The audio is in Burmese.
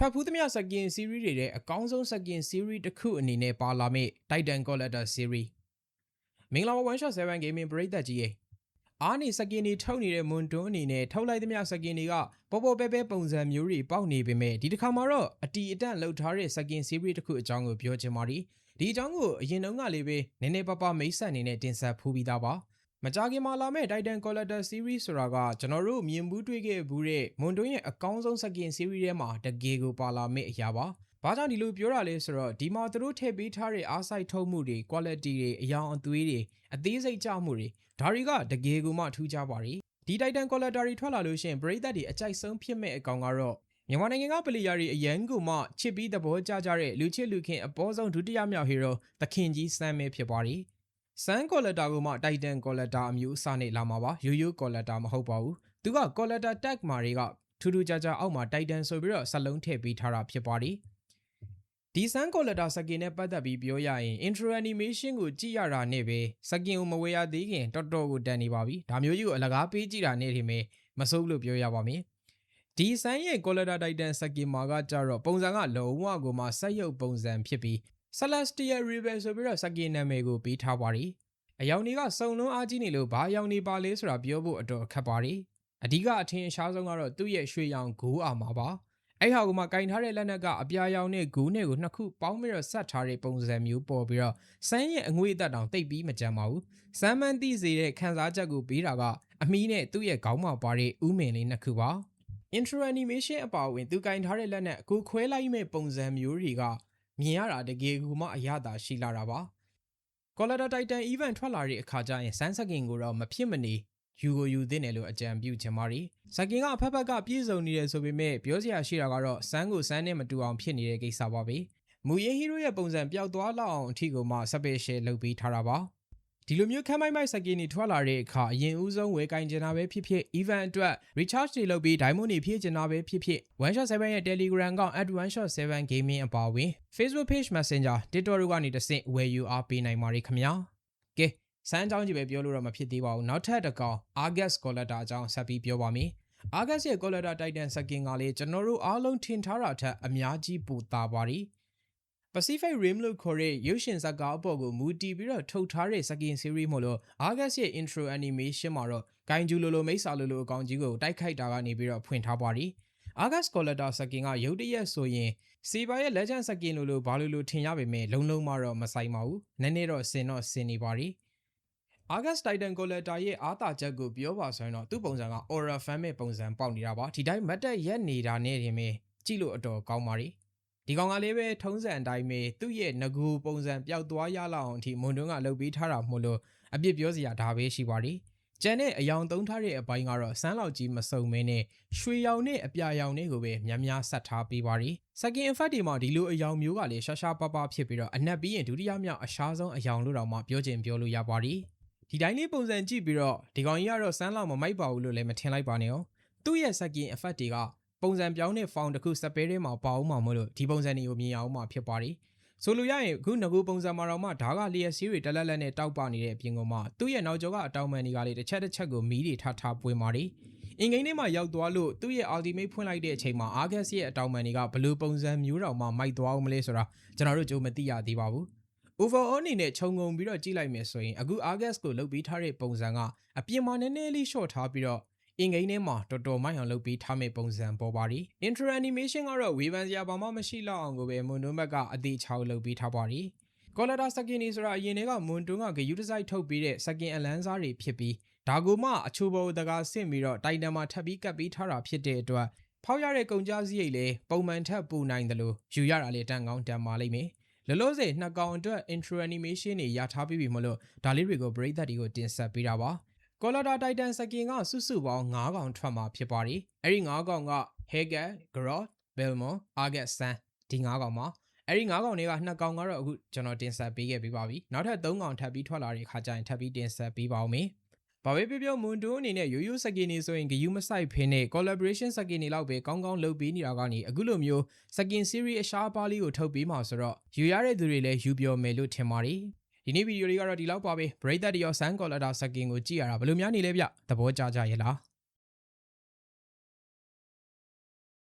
ထွက်ဖူးသမျှ Skin Series တွေရဲ့အကောင်းဆုံး Skin Series တစ်ခုအနေနဲ့ပါလာမယ့် Titan Collector Series မင်္ဂလာပါ 1shot7 Gaming ပရိသတ်ကြီးရဲ့အားနေ Skin တွေထုတ်နေတဲ့ Moonton အနေနဲ့ထုတ်လိုက်သမျှ Skin တွေကပေါ်ပေါ်ပဲပဲပုံစံမျိုးတွေပေါက်နေပေမဲ့ဒီတစ်ခါမှာတော့အတီအတန့်လောက်ထားတဲ့ Skin Series တစ်ခုအကြောင်းကိုပြောချင်ပါတယ်ဒီအကြောင်းကိုအရင်တုန်းကလေးပဲနည်းနည်းပါးပါးမိတ်ဆက်အနေနဲ့တင်ဆက်ဖူးပြီးသားပါမကြခင်မှာလာမဲ့ Titan Collector Series ဆိုတာကကျွန်တော်တို့မြင်ဘူးတွေ့ခဲ့ဘူးတဲ့ Moonton ရဲ့အကောင်းဆုံး Skin Series ထဲမှာတကယ်ကိုပါလာမဲ့အရာပါ။ဘာကြောင့်ဒီလိုပြောတာလဲဆိုတော့ဒီမှာသူတို့ထည့်ပေးထားတဲ့အားစိုက်ထုတ်မှုတွေ quality တွေအယောင်အသွေးတွေအသေးစိတ်ကြမှုတွေဒါတွေကတကယ်ကိုမှထူးခြားပါတယ်။ဒီ Titan Collector တွေထွက်လာလို့ရှိရင်ပရိသတ်တွေအကြိုက်ဆုံးဖြစ်မဲ့အကောင်ကတော့မြန်မာနိုင်ငံကပလီယာတွေအရန်ကိုမှချစ်ပြီးသဘောကျကြတဲ့လူချစ်လူခင်အပေါ်ဆုံးဒုတိယမြောက် hero သခင်ကြီးစမ်းမဲဖြစ်ပါတယ်။စမ်း Collector ကိုမှ Titan Collector အမျိုးအစားနဲ့လာမှာပါရိုးရိုး Collector မဟုတ်ပါဘူး။သူက Collector tag မှာတွေကထူးထူးခြားခြားအောက်မှာ Titan ဆိုပြီးတော့စလုံးထည့်ပေးထားတာဖြစ်ပါတယ်။ဒီစမ်း Collector Skin နဲ့ပတ်သက်ပြီးပြောရရင် intro animation ကိုကြည့်ရတာနဲ့ပဲ Skin ကိုမဝယ်ရသေးခင်တော်တော်ကိုတန်နေပါပြီ။ဒါမျိုးကြီးကိုအလကားပေးကြည့်တာနဲ့ထင်မယ်မစိုးလို့ပြောရပါမယ်။ဒီစမ်းရဲ့ Collector Titan Skin မှာကကြတော့ပုံစံကလုံးဝကိုမှစက်ရုပ်ပုံစံဖြစ်ပြီး Celestial Rebel ဆိုပြီးတော့ Skin နာမည်ကိုပေးထားပါတယ်။အယောင်တွေကစုံလုံးအားကြီးနေလို့ဘာအယောင်တွေပါလဲဆိုတာပြောဖို့အတော်ခက်ပါတယ်။အဓိကအထင်ရှားဆုံးကတော့သူ့ရဲ့ရွှေရောင်ဂိုးအာမှာပါ။အဲ့ဟာကမှကင်ထားတဲ့လက်နက်ကအပြာရောင်နဲ့ဂိုးနဲ့ကိုနှစ်ခုပေါင်းပြီးတော့ဆက်ထားတဲ့ပုံစံမျိုးပေါ်ပြီးတော့စမ်းရဲ့အငွေ့အသက်တောင်တိတ်ပြီးမကြမ်းပါဘူး။စမ်းမန်းသိစေတဲ့ခန်းစားချက်ကိုပေးတာကအမီးနဲ့သူ့ရဲ့ခေါင်းမှာပါတဲ့ဥမင်လေးနှစ်ခုပါ။ intro animation အပါအဝင်သူကင်ထားတဲ့လက်နက်အခုခွဲလိုက်မဲ့ပုံစံမျိုးတွေကမြင်ရတာတကယ်ကိုမှအရသာရှိလာတာပါ။ Collector Titan Event ထွက်လာတဲ့အခါကျရင်စမ်း Skin ကိုတော့မဖြစ်မနေယူကိုယူသင့်တယ်လို့အကြံပြုချင်ပါတယ်။ Skin ကအဖက်ဖက်ကပြည့်စုံနေတယ်ဆိုပေမဲ့ပြောစရာရှိတာကတော့စမ်းကိုစမ်းနဲ့မတူအောင်ဖြစ်နေတဲ့ကိစ္စပါပဲ။မူရင်း hero ရဲ့ပုံစံပျောက်သွားလောက်အောင်အထီကိုမှ special လုပ်ပေးထားတာပါ။ဒီလိုမျိုးခမ်းမိုက်မိုက် Skin တွေထွက်လာတဲ့အခါအရင်ဦးဆုံးဝယ်ကင်ကျင်တာပဲဖြစ်ဖြစ် event အတွက် recharge တွေလုပ်ပြီး diamond တွေဖြည့်ကျင်တာပဲဖြစ်ဖြစ် 1shot7 ရဲ့ Telegram ကောင် @1shot7 gaming အပါအဝင် Facebook page Messenger TikTok တို့ကနေတဆင့်ဝယ်ယူအားပေးနိုင်ပါတယ်ခင်ဗျာ။ကဲစမ်းအကြောင်းကြီးပဲပြောလို့တော့မဖြစ်သေးပါဘူးနောက်ထပ်တစ်ကောင် Argus Collector အကြောင်းဆက်ပြီးပြောပါမယ်။ Argus ရဲ့ Collector Titan Skin ကလေကျွန်တော်တို့အားလုံးထင်ထားတာထက်အများကြီးပိုသာပါတယ်။ Pacific Rim လို့ခေါ်တဲ့ရုပ်ရှင်ဇာတ်ကားအပေါ်ကိုမူတည်ပြီးတော့ထုတ်ထားတဲ့ Skin Series မို့လို့ Argus ရဲ့ intro animation မှာတော့ဂိုင်ဂျူလိုလိုမိတ်ဆာလိုလိုအကောင်ကြီးကိုတိုက်ခိုက်တာကနေပြီးတော့ဖွင့်ထားပါတယ်။ Argus Collector Skin ကရုပ်တရက်ဆိုရင်Saber ရဲ့ Legend Skin လိုဘာလိုထင်ရပေမဲ့လုံးလုံးမှတော့မဆိုင်ပါဘူး။နည်းနည်းတော့ဆင်နေပါတယ်။ Argus Titan Collector ရဲ့အားသာချက်ကိုပြောပါဆိုရင်တော့သူ့ပုံစံက Aura Fan မဲ့ပုံစံပေါက်နေတာပါဒီတိုင်းမတ်တက်ရက်နေတာနဲ့တင်ပဲကြည့်လို့အတော်ကောင်းပါတယ်ဒီကောင်ကလေးပဲထုံးစံအတိုင်းပဲသူ့ရဲ့ငကူပုံစံပျောက်သွားရလောက်အောင်အထိမွန်တွန်းကလုပ်ပေးထားတာမို့လို့အပြစ်ပြောစရာဒါပဲရှိပါတယ်ကျန်တဲ့အယောင်သုံးထားတဲ့အပိုင်းကတော့စမ်းလောက်ကြီးမစုံမဲနဲ့ရွှေရောင်နဲ့အပြာရောင်တွေကိုပဲများများဆက်ထားပေးပါတယ်Skin effect တွေမှာဒီလိုအယောင်မျိုးကလည်းရှာရှာပါပါဖြစ်ပြီးတော့အနက်ပြီးရင်ဒုတိယမြောက်အရှားဆုံးအယောင်လို့တောင်မှပြောချင်ပြောလို့ရပါတယ်ဒီတိုင်းလေးပုံစံကြည့်ပြီးတော့ဒီကောင်ကြီးကတော့စမ်းလောက်မမိုက်ပါဘူးလို့လည်းမထင်လိုက်ပါနဲ့။သူ့ရဲ့ Skin effect တွေကပုံစံပြောင်းတဲ့ font တစ်ခုစပယ်ထဲမှာပါအောင်မှာမို့လို့ဒီပုံစံတွေကိုမြင်အောင်မှာဖြစ်ပါတယ်။ဆိုလိုရရင်အခုငကူပုံစံမှာတော့မှဓာကလျက်စီးတွေတက်လက်လက်နဲ့တောက်ပနေတဲ့အပြင်ကမှသူ့ရဲ့နောက်ကျောကအတောင်ပံတွေကလေတစ်ချက်ကိုမီးတွေထားပွင့်ပါတယ်။အင်္ဂိမ်းထဲမှာရောက်သွားလို့သူ့ရဲ့ ultimate ဖွင့်လိုက်တဲ့အချိန်မှာ Argus ရဲ့အတောင်ပံတွေကဘလို့ပုံစံမျိုးတောင်မှမိုက်သွားအောင်မလဲဆိုတာကျွန်တော်တို့ကြိုမသိရသေးပါဘူး။ overall အနေနဲ့ခြုံငုံပြီးတော့ကြည့်လိုက်မယ်ဆိုရင်အခု Argus ကိုလုပ်ပြီးထားတဲ့ပုံစံကအပြင်မှာနည်းနည်းလေး short ထားပြီးတော့အင်္ဂိမ်းထဲမှာတော်တော်မိုက်အောင်လုပ်ပြီးထားမဲ့ပုံစံပေါ်ပါတယ်။ intro animation ကတော့ဝေဖန်စရာဘာမှမရှိလောက်အောင်ကိုပဲမွန်တွန်းဘက်ကအသေးချောက်လုပ်ပြီးထားပါတယ်။ Collector Skin တွေဆိုတာအရင်တည်းကမွန်တွန်းကဂယူတစိုက်ထုတ်ပြီးတဲ့ Skin အလန်းစားတွေဖြစ်ပြီးဒါကိုမှအချိုးပေါ်တကာဆင့်ပြီးတော့တိုင်တန်မှာထပ်ပြီးကပ်ပြီးထားတာဖြစ်တဲ့အတွက်ဖောက်ရတဲ့ကုန်ကြစရိတ်လည်းပုံမှန်ထက်ပိုနိုင်တယ်လို့ယူရတာလေတန်ကောင်းတန်ပါလိမ့်မယ်။လောလောဆယ်နှစ်ကောင်အတွက် intro animation တွေရထားပြီးပြီမလို့ဒါလေးတွေကိုပရိသတ်တွေကိုတင်ဆက်ပေးတာပါ။ Collector Titan Skin ကစုစုပေါင်း9ကောင်ထွက်မှာဖြစ်ပါတယ်။အဲ့ဒီ9ကောင်က Hegat, Grodd, Belmont, Argus, Sun ဒီ9ကောင်ပါ။အဲ့ဒီ9ကောင်တွေက2ကောင်ကတော့အခုကျွန်တော်တင်ဆက်ပေးခဲ့ပြီးပါပြီ။နောက်ထပ်3ကောင်ထပ်ပြီးထွက်လာတဲ့အခါကျရင်ထပ်ပြီးတင်ဆက်ပေးပါဦးမယ်။ဘာပဲပြောမွန်တွန်းအနေနဲ့ရိုးရိုး Skin တွေဆိုရင်ဂယူမဆိုင်ဖင်းနဲ့ collaboration Skin တွေလောက်ပဲကောင်းကောင်းလုပ်ပေးနေတာကနေအခုလိုမျိုး Skin Series အရှားပါးလေးကိုထုတ်ပေးမှာဆိုတော့ယူရတဲ့သူတွေလည်းယူပြောမယ်လို့ထင်ပါတယ်။ဒီနေ့ဗီဒီယိုလေးကတော့ဒီလောက်ပါပဲပရိသတ်တရောစမ်း Collector Skin ကိုကြည့်ရတာဘယ်လိုများနေလဲဗျသဘောကျကြရဲ့လား